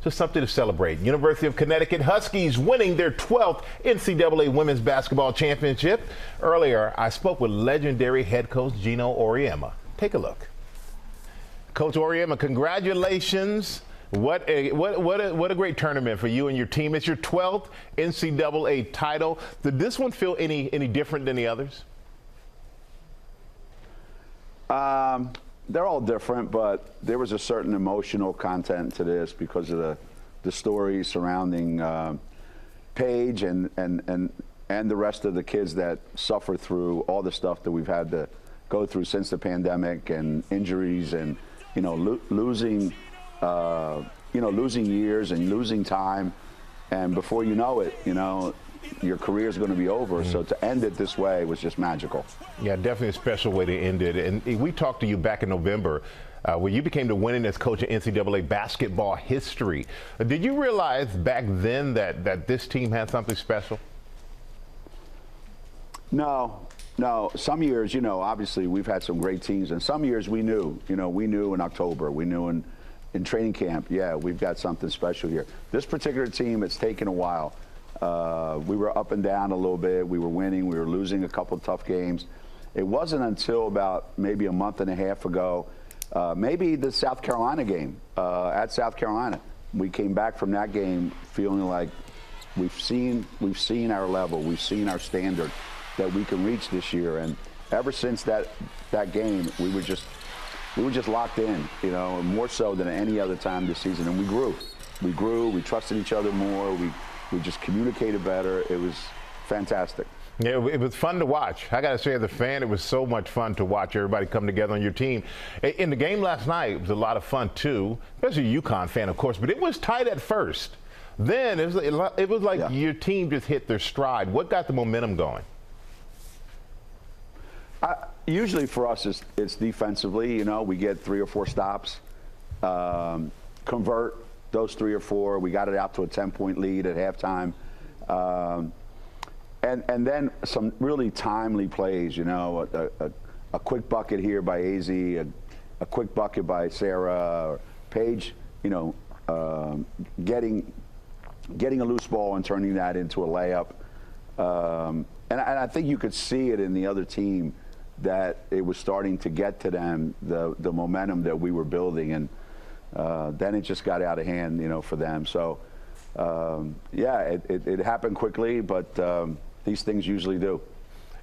to something to celebrate. University of Connecticut Huskies winning their 12th NCAA Women's Basketball Championship. Earlier, I spoke with legendary head coach Geno Auriemma. Take a look. Coach Auriemma, congratulations. What a great tournament for you and your team. It's your 12th NCAA title. Did this one feel any different than the others? They're all different, but there was a certain emotional content to this because of the stories surrounding Paige and the rest of the kids that suffer through all the stuff that we've had to go through since the pandemic and injuries and losing years and losing time, and before you know it, your career is going to be over. So to end it this way was just magical. Yeah, definitely a special way to end it. And we talked to you back in November when you became the winningest coach in NCAA basketball history. Did you realize back then that this team had something special? No. Some years, obviously we've had some great teams, and some years we knew in October, we knew in training camp, yeah, we've got something special here. This particular team, it's taken a while. We were up and down a little bit. We were winning. We were losing a couple tough games. It wasn't until about maybe a month and a half ago, maybe the South Carolina game at South Carolina. We came back from that game feeling like we've seen our level, we've seen our standard that we can reach this year. And ever since that game, we were just locked in, more so than any other time this season. And we grew. We trusted each other more. We just communicated better. It was fantastic. Yeah, it was fun to watch. I got to say, as a fan, it was so much fun to watch everybody come together on your team. In the game last night, it was a lot of fun, too, especially a UConn fan, of course, but it was tight at first. Then it was like your team just hit their stride. What got the momentum going? Usually for us, it's defensively. We get 3 or 4 stops, convert those 3 or 4. We got it out to a 10-point lead at halftime. And then some really timely plays, a quick bucket here by AZ, a quick bucket by Sarah, or Paige, getting a loose ball and turning that into a layup. And I think you could see it in the other team that it was starting to get to them, the momentum that we were building. And then it just got out of hand, for them. So, it happened quickly, but these things usually do.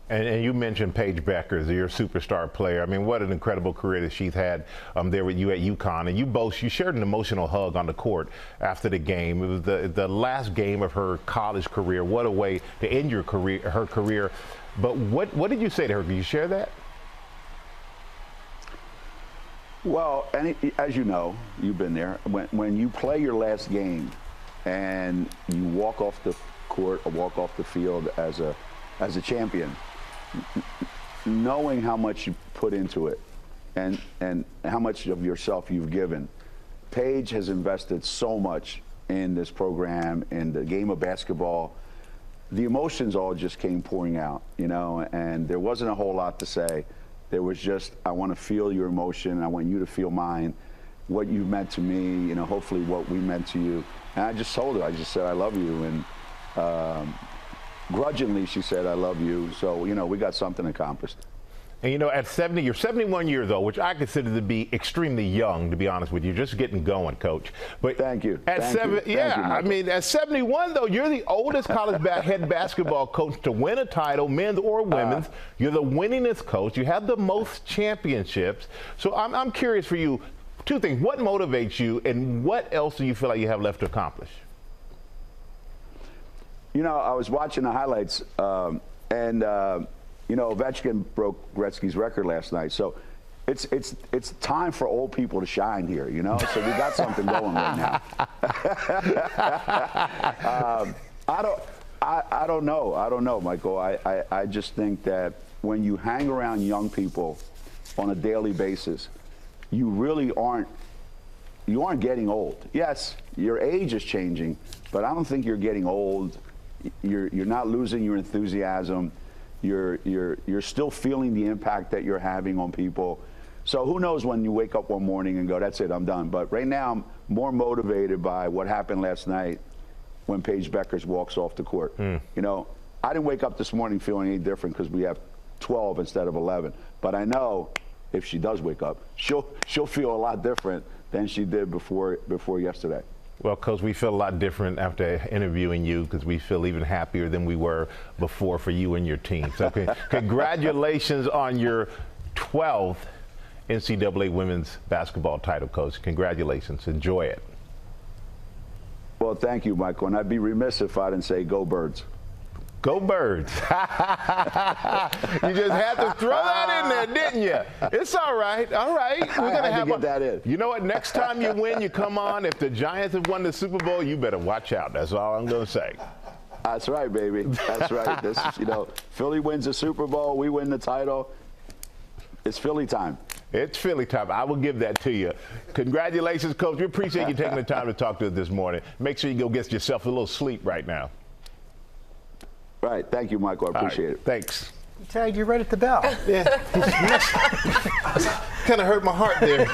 And you mentioned Paige Becker as your superstar player. I mean, what an incredible career that she's had there with you at UConn. And you shared an emotional hug on the court after the game. It was the last game of her college career. What a way to end her career. But what did you say to her? Can you share that? Well, as you know, you've been there. When you play your last game and you walk off the court or walk off the field as a champion, knowing how much you put into it and how much of yourself you've given. Paige has invested so much in this program, in the game of basketball. The emotions all just came pouring out, and there wasn't a whole lot to say. There was just, I want to feel your emotion. I want you to feel mine, what you meant to me, hopefully what we meant to you. And I just told her, I just said, I love you. And grudgingly, she said, I love you. So, we got something accomplished. And, at 70, you're 71 years old, which I consider to be extremely young, to be honest with you, just getting going, Coach. But thank you. At at 71, though, you're the oldest college head basketball coach to win a title, men's or women's. You're the winningest coach. You have the most championships. So I'm curious for you, 2 things. What motivates you, and what else do you feel like you have left to accomplish? I was watching the highlights, Ovechkin broke Gretzky's record last night. So it's time for old people to shine here, So we got something going right now. I don't know, Michael. I just think that when you hang around young people on a daily basis, you really aren't getting old. Yes, your age is changing, but I don't think you're getting old. You're not losing your enthusiasm. You're still feeling the impact that you're having on people. So who knows when you wake up one morning and go, that's it, I'm done. But right now, I'm more motivated by what happened last night when Paige Beckers walks off the court. You know, I didn't wake up this morning feeling any different because we have 12 instead of 11. But I know if she does wake up, she'll feel a lot different than she did before yesterday. Well, Coach, we feel a lot different after interviewing you because we feel even happier than we were before for you and your team. So congratulations on your 12th NCAA women's basketball title, Coach. Congratulations. Enjoy it. Well, thank you, Michael. And I'd be remiss if I didn't say go Birds. Go Birds. You just had to throw that in there, didn't you? It's all right. All right. We're going to have get that in. You know what? Next time you win, you come on. If the Giants have won the Super Bowl, you better watch out. That's all I'm going to say. That's right, baby. That's right. This is, you know, Philly wins the Super Bowl. We win the title. It's Philly time. It's Philly time. I will give that to you. Congratulations, Coach. We appreciate you taking the time to talk to us this morning. Make sure you go get yourself a little sleep right now. Right. Thank you, Michael. I appreciate it. Thanks. Tagged you right at the bell. Yeah. Kind of hurt my heart there,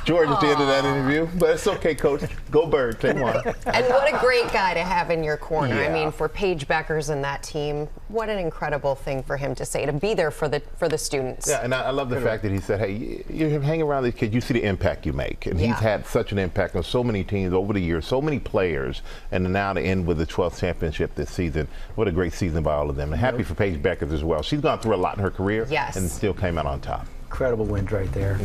George, at the end of that interview. But it's okay, Coach. Go Bird. Take one. And what a great guy to have in your corner. Yeah. I mean, for Paige Beckers and that team, what an incredible thing for him to say, to be there for the students. Yeah, and I love the fact that he said, hey, you hang around these kids, you see the impact you make. And he's had such an impact on so many teams over the years, so many players, and now to end with the 12th championship this season. What a great season by all of them. And happy for Paige Beckers as well. She's gone through a lot in her career and still came out on top. Incredible win right there.